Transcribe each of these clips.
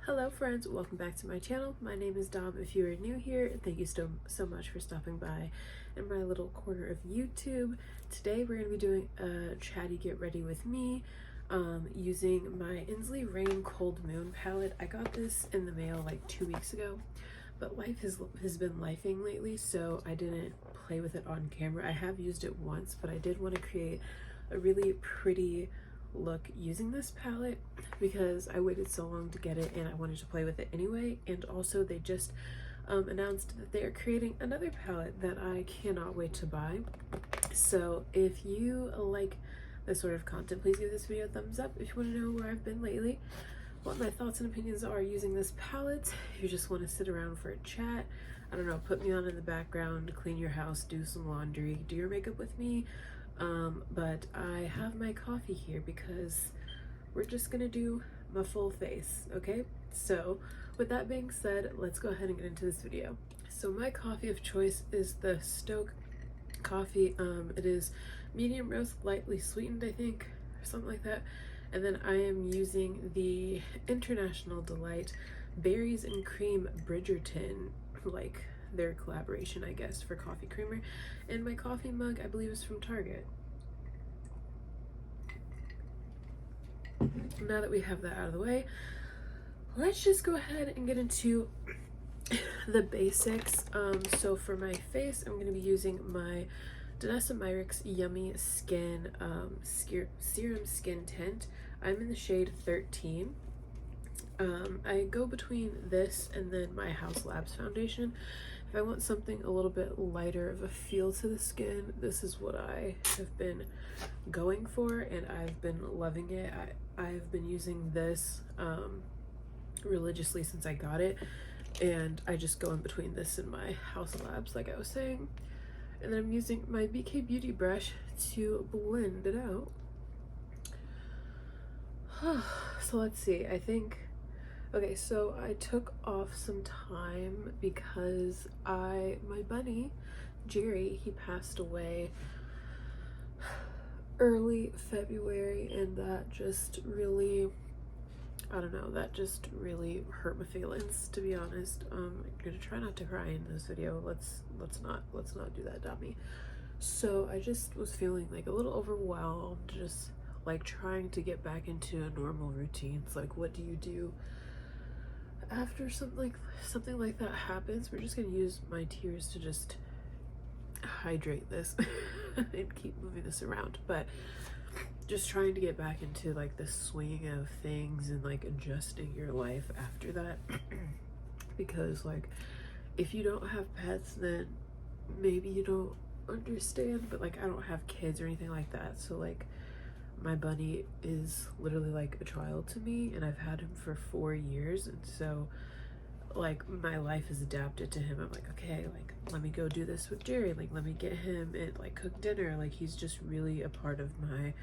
Hello friends, welcome back to my channel. My name is Dom. If you are new here, thank you so much for stopping by in my little corner of YouTube. Today we're going to be doing a chatty get ready with me using my Ensley Rain Cold Moon palette. I got this in the mail like 2 weeks ago, but life has been lifing lately, so I didn't play with it on camera. I have used it once, but I did want to create a really pretty look using this palette because I waited so long to get it and I wanted to play with it anyway. And also they just announced that they are creating another palette that I cannot wait to buy. So if you like this sort of content, please give this video a thumbs up. If you want to know where I've been lately, what my thoughts and opinions are using this palette, if you just want to sit around for a chat, I don't know, put me on in the background, clean your house, do some laundry, do your makeup with me. But I have my coffee here because we're just gonna do my full face, okay? So with that being said, let's go ahead and get into this video. So my coffee of choice is the Stoke coffee. It is medium roast, lightly sweetened, I think, or something like that. And then I am using the International Delight Berries and Cream Bridgerton, like their collaboration, I guess, for coffee creamer. And my coffee mug, I believe, is from Target. Now that we have that out of the way, let's just go ahead and get into the basics. So for my face, I'm going to be using my Danessa Myricks Yummy Skin Serum Skin Tint. I'm in the shade 13. I go between this and then my House Labs foundation. If I want something a little bit lighter of a feel to the skin, this is what I have been going for, and I've been loving it. I've been using this religiously since I got it, and I just go in between this and my House Labs, like I was saying. And then I'm using my BK Beauty brush to blend it out. So let's see, I think, okay, so I took off some time because my bunny, Jerry, he passed away early February, and that just really, I don't know, that just really hurt my feelings, to be honest. I'm gonna try not to cry in this video. Let's not do that, dummy. So I just was feeling like a little overwhelmed, just like trying to get back into a normal routine. It's like, what do you do after something like that happens? We're just gonna use my tears to just hydrate this and keep moving this around. But just trying to get back into like the swing of things and like adjusting your life after that. Because like, if you don't have pets, then maybe you don't understand, but like I don't have kids or anything like that, so like my bunny is literally like a child to me, and I've had him for 4 years, and so like my life is adapted to him. I'm like, okay, like let me go do this with Jerry, like let me get him and like cook dinner. Like he's just really a part of my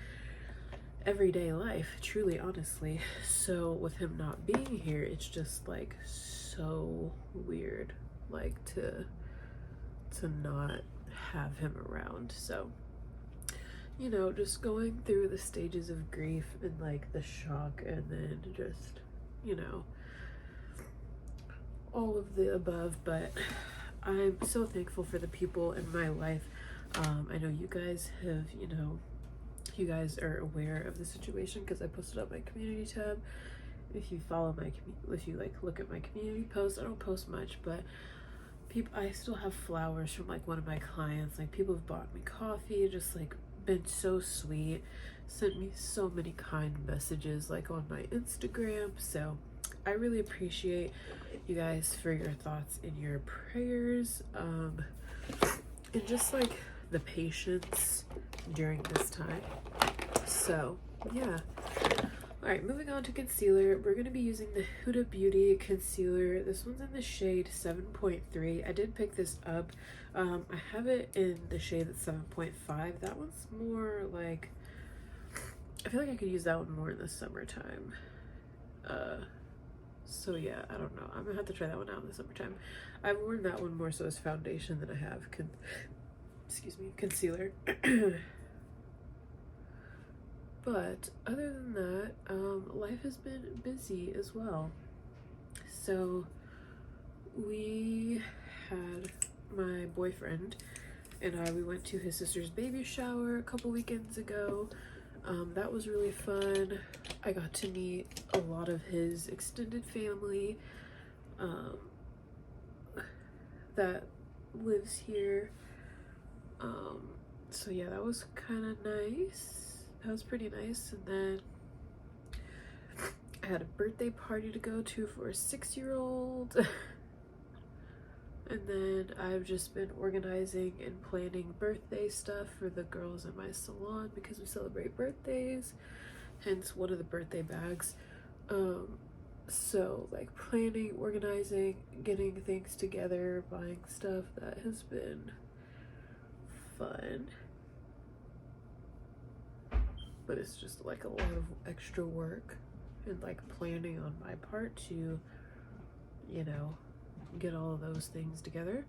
everyday life, truly, honestly. So with him not being here, it's just like so weird, like to not have him around. So, you know, just going through the stages of grief and like the shock, and then just, you know, all of the above. But I'm so thankful for the people in my life. I know you guys have, you know, you guys are aware of the situation because I posted up my community tab. If you follow my, if you like look at my community posts, I don't post much, but I still have flowers from like one of my clients. Like people have bought me coffee, just like been so sweet, sent me so many kind messages like on my Instagram. So I really appreciate you guys for your thoughts and your prayers, and just like the patience during this time. So yeah. All right, moving on to concealer. We're going to be using the Huda Beauty concealer. This one's in the shade 7.3. I did pick this up. I have it in the shade that's 7.5. That one's more like, I feel like I could use that one more in the summertime. So yeah, I don't know. I'm going to have to try that one out in the summertime. I've worn that one more so as foundation than I have, concealer. But other than that, life has been busy as well. So we had my boyfriend and we went to his sister's baby shower a couple weekends ago. That was really fun. I got to meet a lot of his extended family that lives here. So yeah, that was kind of nice. That was pretty nice. And then I had a birthday party to go to for a 6-year-old. And then I've just been organizing and planning birthday stuff for the girls in my salon because we celebrate birthdays, hence one of the birthday bags. So like planning, organizing, getting things together, buying stuff, that has been fun. But it's just like a lot of extra work and like planning on my part to, you know, get all of those things together.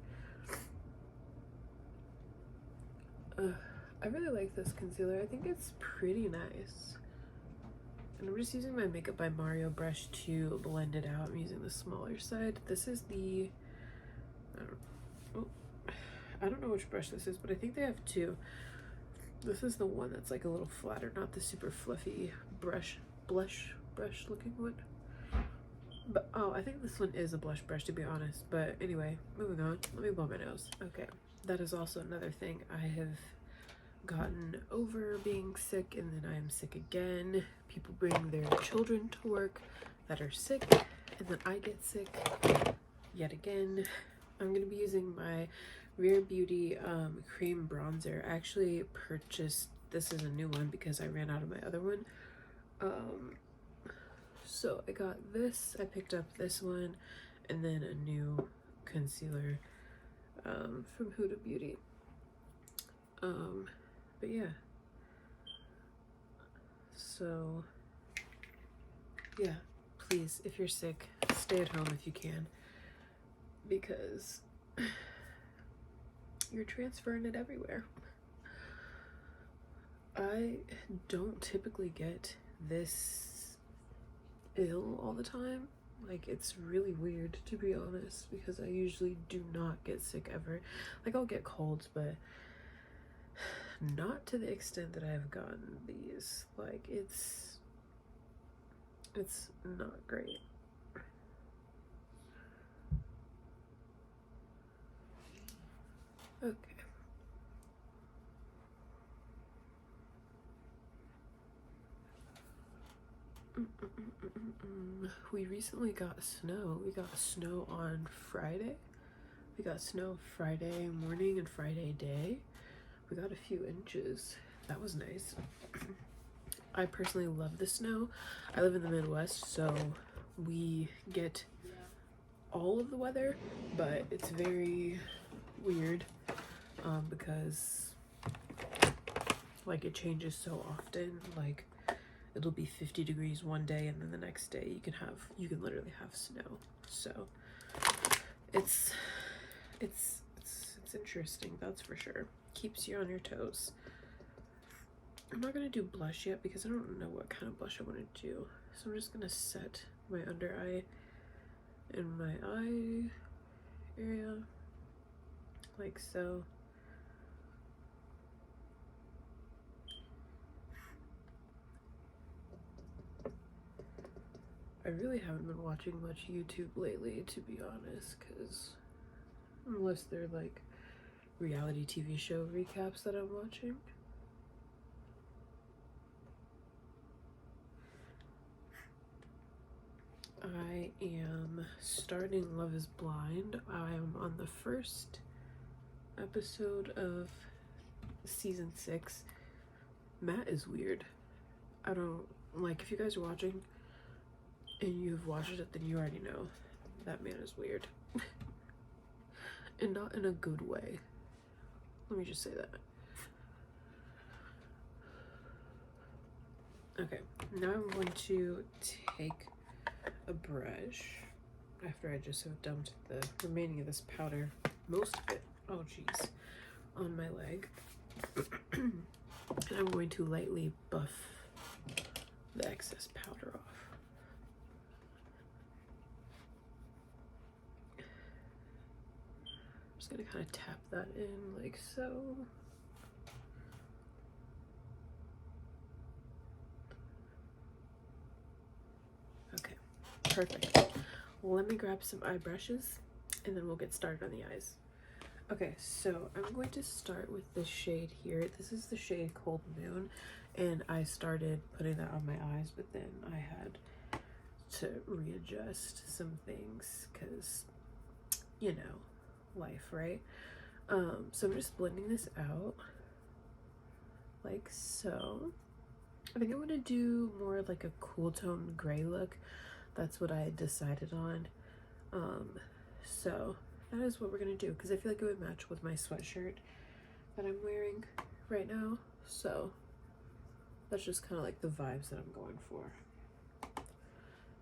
I really like this concealer. I think it's pretty nice. And I'm just using my Makeup by Mario brush to blend it out. I'm using the smaller side. This is the, I don't know which brush this is, but I think they have two. This is the one that's like a little flatter, not the super fluffy blush looking one. But oh, I think this one is a blush brush, to be honest. But anyway, moving on. Let me blow my nose. Okay, that is also another thing. I have gotten over being sick, and then I am sick again. People bring their children to work that are sick, and then I get sick yet again. I'm gonna be using my Rare Beauty cream bronzer. I actually purchased, this is a new one because I ran out of my other one. So I got this, I picked up this one, and then a new concealer from Huda Beauty. But yeah, so yeah, please, if you're sick, stay at home if you can, because you're transferring it everywhere. I don't typically get this ill all the time. Like, it's really weird, to be honest, because I usually do not get sick ever. Like, I'll get colds, but not to the extent that I've gotten these. Like, it's not great. Okay. We recently got snow. We got snow on Friday. We got snow Friday morning and Friday day. We got a few inches. That was nice. I personally love the snow. I live in the Midwest, so we get all of the weather, but it's very weird because like it changes so often. Like, it'll be 50 degrees one day, and then the next day you can literally have snow. So it's interesting, that's for sure. Keeps you on your toes. I'm not gonna do blush yet because I don't know what kind of blush I want to do. So I'm just gonna set my under eye and my eye area like so. I really haven't been watching much YouTube lately, to be honest, because unless they're like reality TV show recaps that I'm watching. I am starting Love is Blind. I am on the first episode of season 6. Matt is weird. I don't, like, if you guys are watching and you've watched it, then you already know that man is weird. And not in a good way. Let me just say that. Okay, now I'm going to take a brush after I just have dumped the remaining of this powder, most of it, oh geez, on my leg. And I'm going to lightly buff the excess powder off. just gonna kind of tap that in like so. Okay, perfect. Let me grab some eye brushes and then we'll get started on the eyes. Okay, so I'm going to start with this shade here. This is the shade Cold Moon, and I started putting that on my eyes, but then I had to readjust some things because, you know, life, right? So I'm just blending this out like so. I think I'm gonna do more like a cool tone gray look. That's what I decided on. So that is what we're gonna do because I feel like it would match with my sweatshirt that I'm wearing right now. So that's just kind of like the vibes that I'm going for.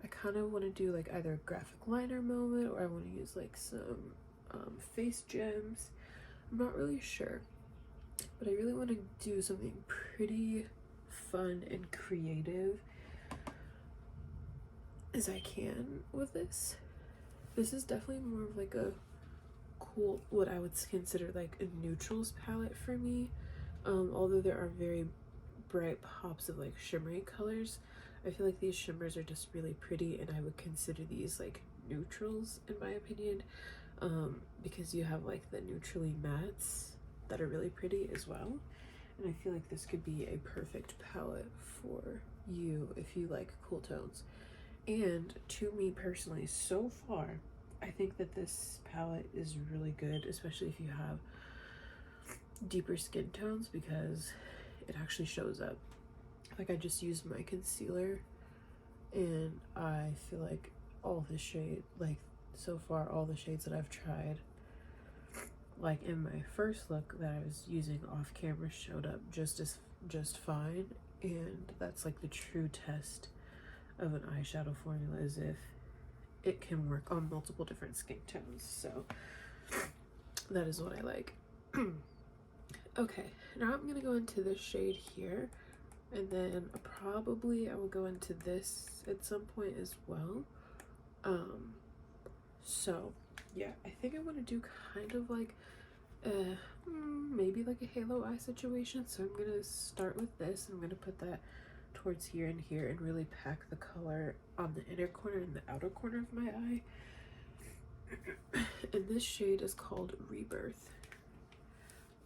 I kind of want to do like either a graphic liner moment or I want to use like some face gems. I'm not really sure, but I really want to do something pretty fun and creative as I can with this. This is definitely more of like a cool, what I would consider like a neutrals palette for me. Although there are very bright pops of like shimmery colors, I feel like these shimmers are just really pretty, and I would consider these like neutrals in my opinion, because you have like the neutrally mattes that are really pretty as well. And I feel like this could be a perfect palette for you if you like cool tones. And to me personally, so far, I think that this palette is really good, especially if you have deeper skin tones, because it actually shows up. Like I just used my concealer and I feel like all the shade, like so far all the shades that I've tried, like in my first look that I was using off camera, showed up just fine. And that's like the true test of an eyeshadow formula, is if it can work on multiple different skin tones. So that is what I like. Okay, now I'm gonna go into this shade here, and then probably I will go into this at some point as well. So yeah, I think I want to do kind of like maybe like a halo eye situation. So I'm gonna start with this, and I'm gonna put that towards here and here and really pack the color on the inner corner and the outer corner of my eye. And this shade is called Rebirth,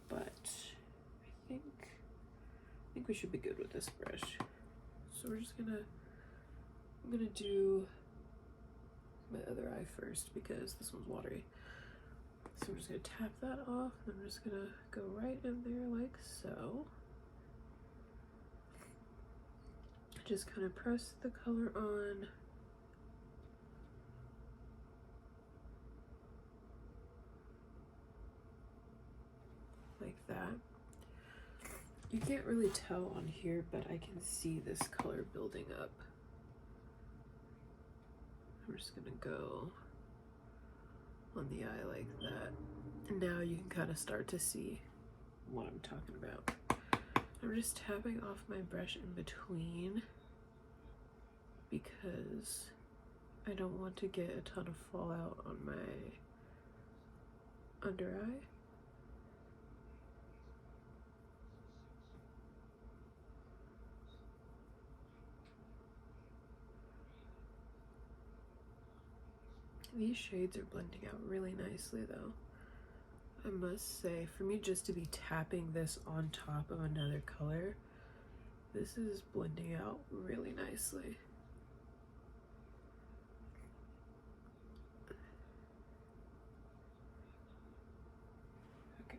but I think we should be good with this brush. So we're just gonna, I'm gonna do my other eye first because this one's watery. So I'm just gonna tap that off, and I'm just gonna go right in there like so. Just kind of press the color on. Like that. You can't really tell on here, but I can see this color building up. I'm just gonna go on the eye like that. And now you can kind of start to see what I'm talking about. I'm just tapping off my brush in between because I don't want to get a ton of fallout on my under eye. These shades are blending out really nicely though. I must say, for me just to be tapping this on top of another color, this is blending out really nicely. Okay.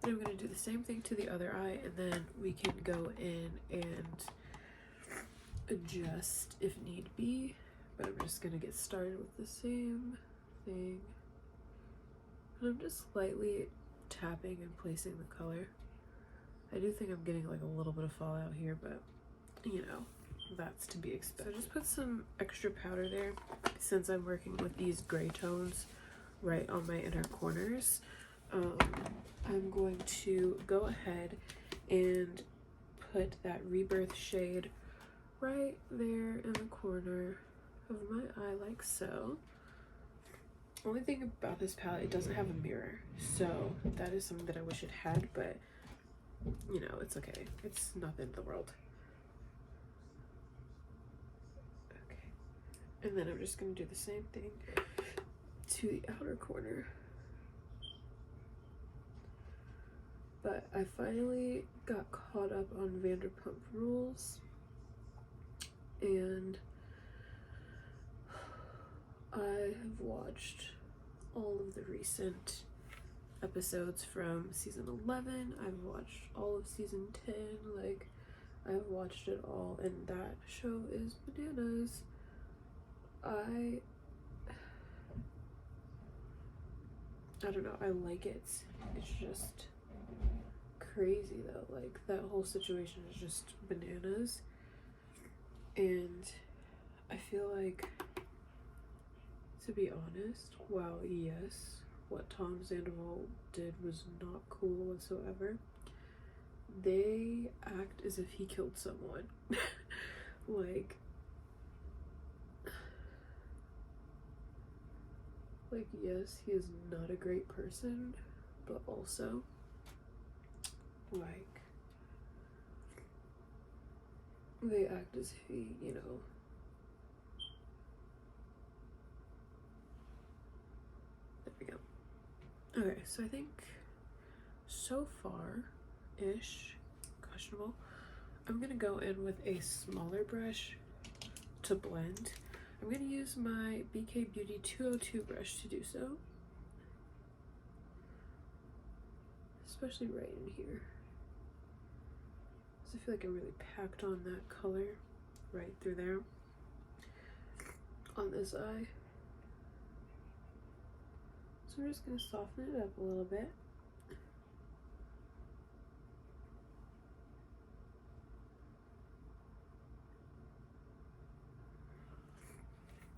Then I'm going to do the same thing to the other eye, and then we can go in and adjust if need be. But I'm just going to get started with the same thing. And I'm just slightly tapping and placing the color. I do think I'm getting like a little bit of fallout here, but you know, that's to be expected. So I just put some extra powder there since I'm working with these gray tones right on my inner corners. I'm going to go ahead and put that Rebirth shade right there in the corner of my eye like so. Only thing about this palette, it doesn't have a mirror, so that is something that I wish it had, but you know, it's okay. It's not the end of the world. Okay, and then I'm just gonna do the same thing to the outer corner. But I finally got caught up on Vanderpump Rules, and I have watched all of the recent episodes from season 11. I've watched all of season 10. Like, I've watched it all, and that show is bananas. I don't know, I like it. It's just crazy though. Like, that whole situation is just bananas, and I feel like, to be honest, while yes, what Tom Sandoval did was not cool whatsoever, they act as if he killed someone. like yes, he is not a great person, but also like they act as if he, you know, there we go. Okay, so I think so far ish, questionable, I'm gonna go in with a smaller brush to blend. I'm gonna use my BK Beauty 202 brush to do so, especially right in here. So I feel like I really packed on that color right through there on this eye. So I'm just gonna soften it up a little bit.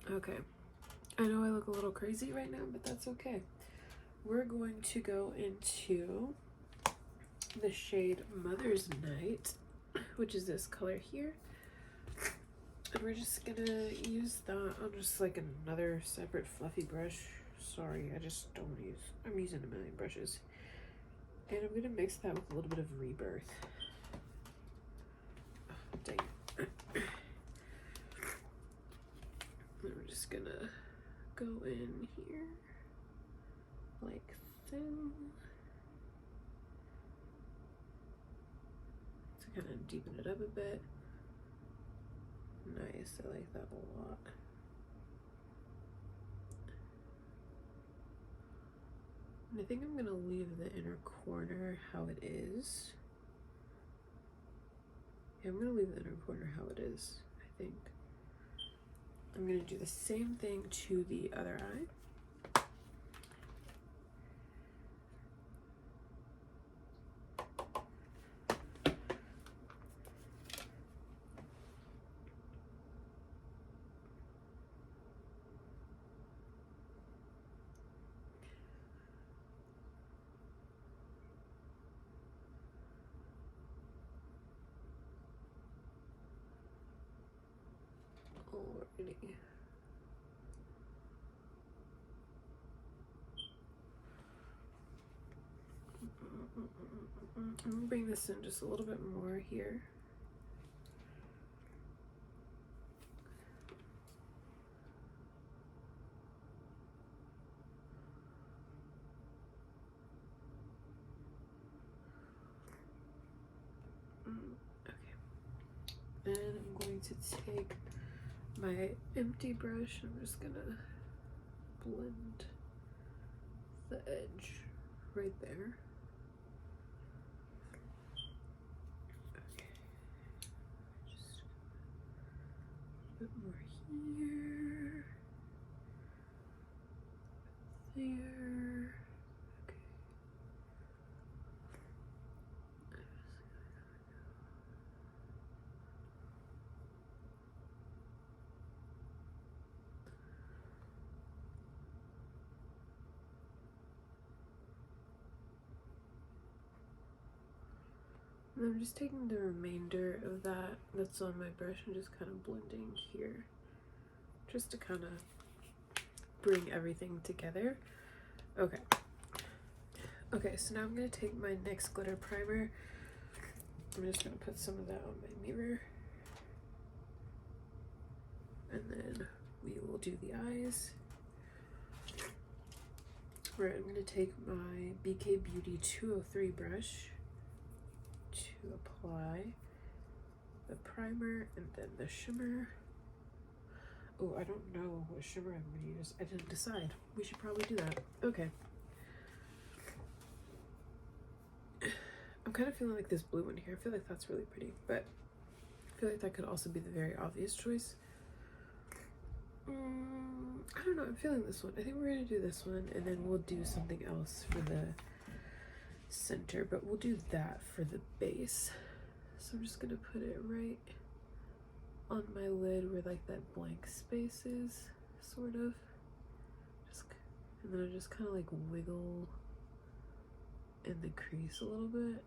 Okay, I know I look a little crazy right now, but that's okay. We're going to go into the shade Mother's Night, which is this color here. And we're just gonna use that on just like another separate fluffy brush. Sorry, I just don't use, I'm using a million brushes. And I'm gonna mix that with a little bit of Rebirth. Oh, dang it. And we're just gonna go in here like so, to kind of deepen it up a bit. Nice, I like that a lot. And I think I'm gonna leave the inner corner how it is. Yeah, I'm gonna leave the inner corner how it is, I think. I'm gonna do the same thing to the other eye. Alrighty. I'm gonna bring this in just a little bit more here. Okay. And I'm going to take my empty brush. I'm just gonna blend the edge right there. Okay. Just a bit more here. There. Okay. And I'm just taking the remainder of that that's on my brush and just kind of blending here, just to kind of bring everything together. Okay. Okay, so now I'm going to take my NYX glitter primer. I'm just going to put some of that on my mirror. And then we will do the eyes. Right, I'm going to take my BK Beauty 203 brush to apply the primer and then the shimmer. Oh, I don't know what shimmer I'm going to use. I didn't decide. We should probably do that. Okay. I'm kind of feeling like this blue one here. I feel like that's really pretty, but I feel like that could also be the very obvious choice. I don't know. I'm feeling this one. I think we're going to do this one, and then we'll do something else for the center, but we'll do that for the base. So I'm just going to put it right on my lid where like that blank space is, sort of. And then I just kind of like wiggle in the crease a little bit.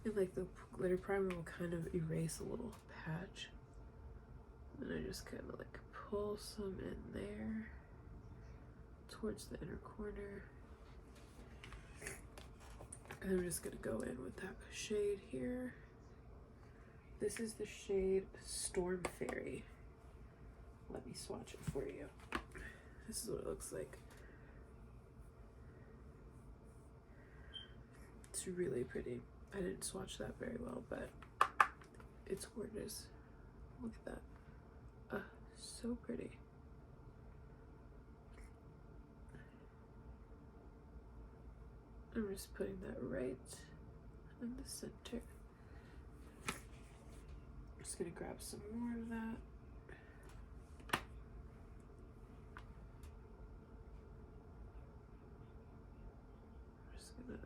And like the glitter primer will kind of erase a little patch. And I just kind of like pull some in there towards the inner corner. And I'm just gonna go in with that shade here. This is the shade Storm Fairy. Let me swatch it for you. This is what it looks like. It's really pretty. I didn't swatch that very well, but it's gorgeous. Look at that. So pretty. I'm just putting that right in the center. I'm just gonna grab some more of that. I'm just gonna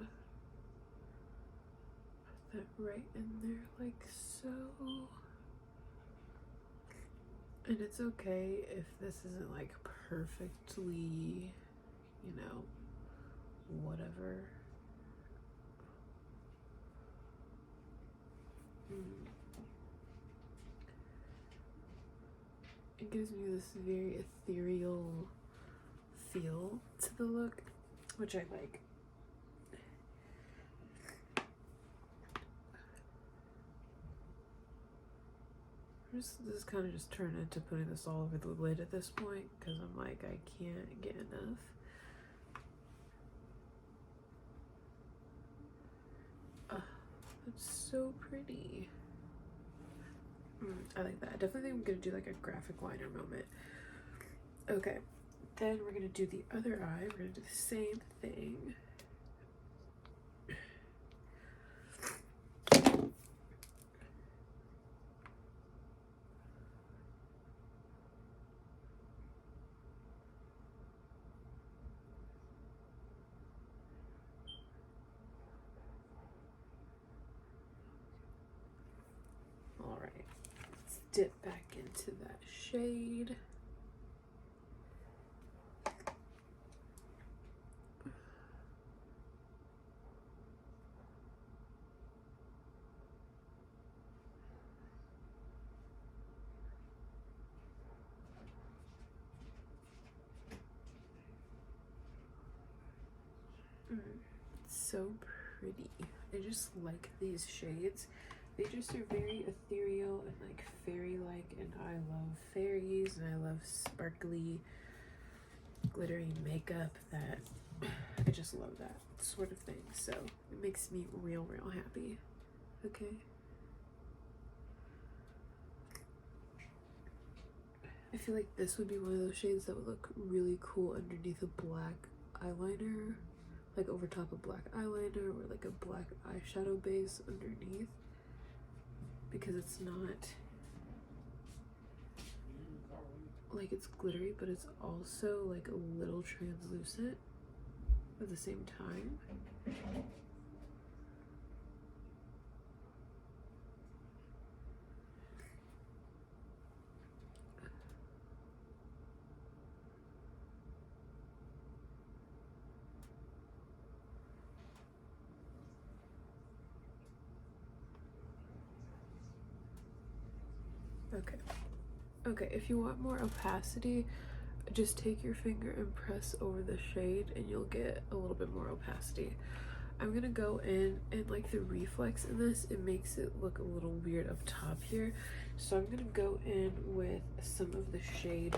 put that right in there like so. And it's okay if this isn't like perfectly, you know, whatever. It gives me this very ethereal feel to the look, which I like. This is kind of just turned into putting this all over the lid at this point, because I'm like, I can't get enough. It's so pretty. I like that. I definitely think I'm gonna do like a graphic liner moment. Okay, then we're gonna do the other eye. We're gonna do the same thing. All right, let's dip back into that shade. So pretty. I just like these shades. They just are very ethereal and like fairy-like, and I love fairies and I love sparkly, glittery makeup. That I just love that sort of thing. So it makes me real happy. Okay. I feel like this would be one of those shades that would look really cool underneath a black eyeliner, like over top of black eyeliner, or like a black eyeshadow base underneath, because it's not like it's glittery, but it's also like a little translucent at the same time. Okay. Okay, if you want more opacity, just take your finger and press over the shade and you'll get a little bit more opacity. I'm gonna go in and like the reflex in this, it makes it look a little weird up top here. So I'm gonna go in with some of the shade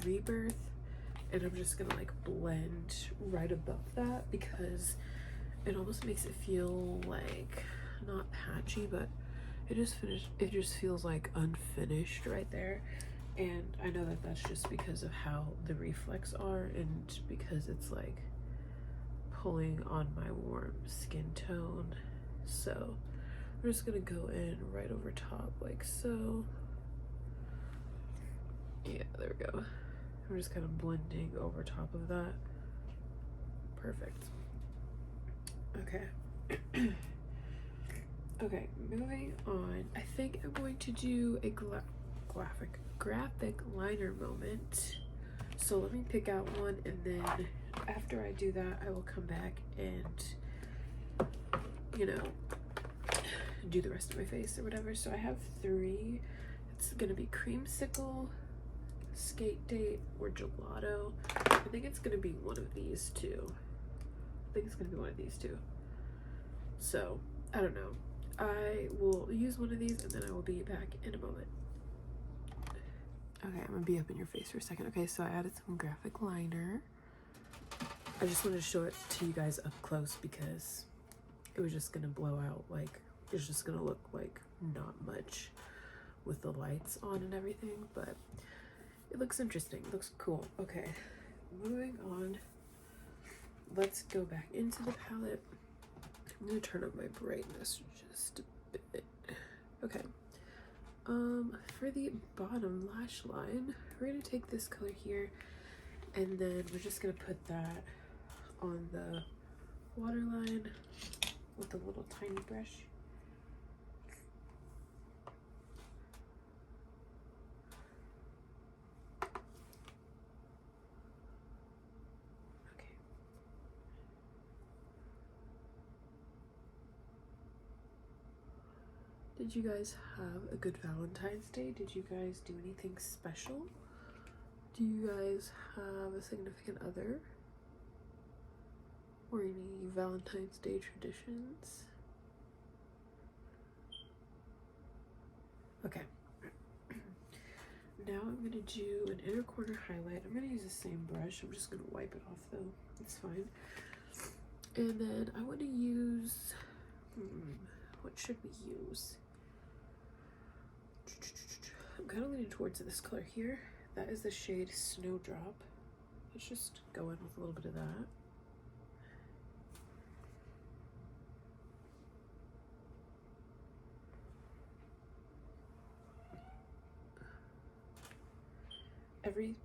Rebirth, and I'm just gonna like blend right above that because it almost makes it feel like not patchy, but it just feels like unfinished right there. And I know that that's just because of how the reflex are and because it's like pulling on my warm skin tone. So I'm just gonna go in right over top like so. Yeah, there we go. I'm just kind of blending over top of that. Perfect. Okay. Okay, moving on. I think I'm going to do a graphic liner moment. So let me pick out one, and then after I do that, I will come back and, you know, do the rest of my face or whatever. So I have 3. It's gonna be creamsicle, skate date, or gelato. I think it's gonna be one of these two. So I don't know. I will use one of these and then I will be back in a moment. Okay, I'm gonna be up in your face for a second. Okay, so I added some graphic liner. I just wanted to show it to you guys up close because it was just gonna blow out, like, it's just gonna look like not much with the lights on and everything, but it looks interesting, it looks cool. Okay, moving on. Let's go back into the palette. I'm gonna turn up my brightness just a bit. Okay. For the bottom lash line, we're gonna take this color here, and then we're just gonna put that on the waterline with a little tiny brush. Did you guys have a good Valentine's Day? Did you guys do anything special? Do you guys have a significant other? Or any Valentine's Day traditions? Okay. Now I'm gonna do an inner corner highlight. I'm gonna use the same brush. I'm just gonna wipe it off though. It's fine. And then I want to use, what should we use? I'm kind of leaning towards this color here. That is the shade Snowdrop. Let's just go in with a little bit of that.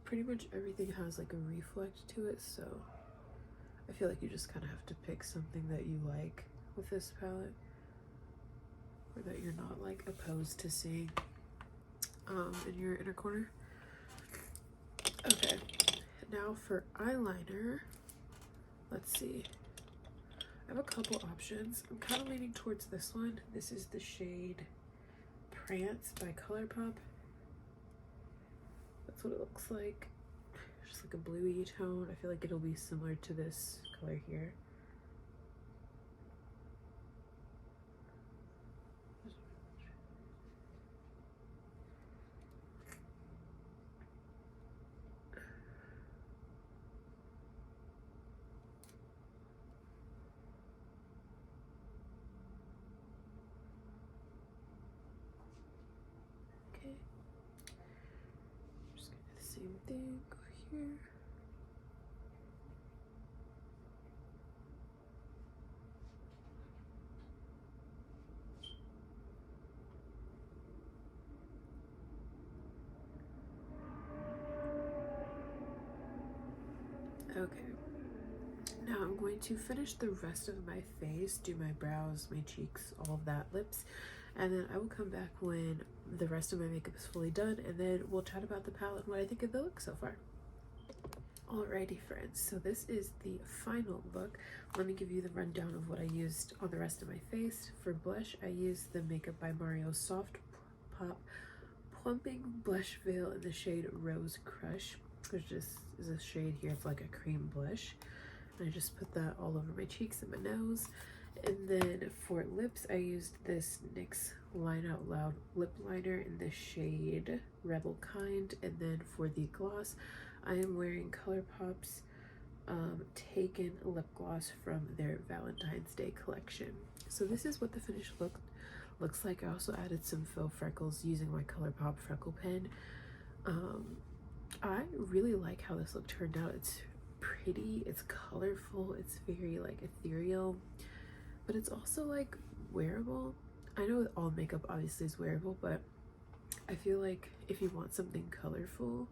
Pretty much everything has like a reflect to it, so I feel like you just kind of have to pick something that you like with this palette, or that you're not like opposed to seeing in your inner corner. Okay, now for eyeliner, let's see. I have a couple options. I'm kind of leaning towards this one. This is the shade Prance by ColourPop. That's what it looks like. Just like a bluey tone. I feel like it'll be similar to this color here. Okay. Just gonna do the same thing over here. Okay, now I'm going to finish the rest of my face, do my brows, my cheeks, all of that, lips, and then I will come back when the rest of my makeup is fully done, and then we'll chat about the palette and what I think of the look so far. Alrighty friends, so this is the final look. Let me give you the rundown of what I used on the rest of my face. For blush, I used the Makeup by Mario Soft ColourPop Plumping Blush Veil in the shade Rose Crush, which just is a shade here. It's like a cream blush. And I just put that all over my cheeks and my nose. And then for lips, I used this NYX Line Out Loud lip liner in the shade Rebel Kind. And then for the gloss, I am wearing ColourPop's Taken lip gloss from their Valentine's Day collection. So this is what the finished look looks like. I also added some faux freckles using my ColourPop freckle pen. I really like how this look turned out. It's pretty, it's colorful, it's very like ethereal, but it's also like wearable. I know all makeup obviously is wearable, but I feel like if you want something colorful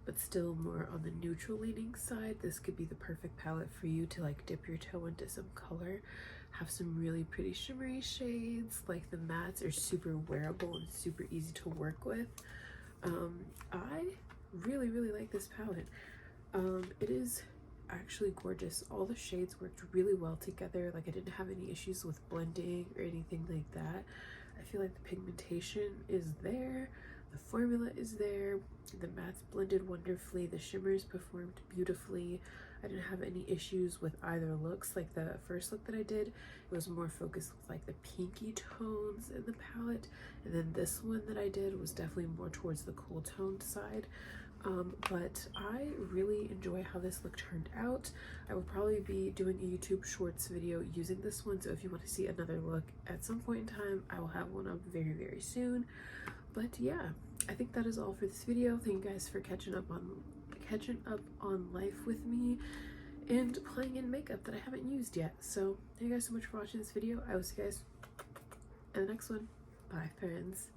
but still more on the neutral leaning side, this could be the perfect palette for you to like dip your toe into some color, have some really pretty shimmery shades. Like the mattes are super wearable and super easy to work with. I really like this palette. It is actually gorgeous. All the shades worked really well together. Like I didn't have any issues with blending or anything like that. I feel like the pigmentation is there, the formula is there, the mattes blended wonderfully, the shimmers performed beautifully. I didn't have any issues with either looks. Like the first look that I did, it was more focused with like the pinky tones in the palette, and then this one that I did was definitely more towards the cool toned side. But I really enjoy how this look turned out. I will probably be doing a YouTube Shorts video using this one, so if you want to see another look at some point in time, I will have one up very soon. But yeah, I think that is all for this video. Thank you guys for catching up on life with me and playing in makeup that I haven't used yet. So thank you guys so much for watching this video. I will see you guys in the next one. Bye, friends.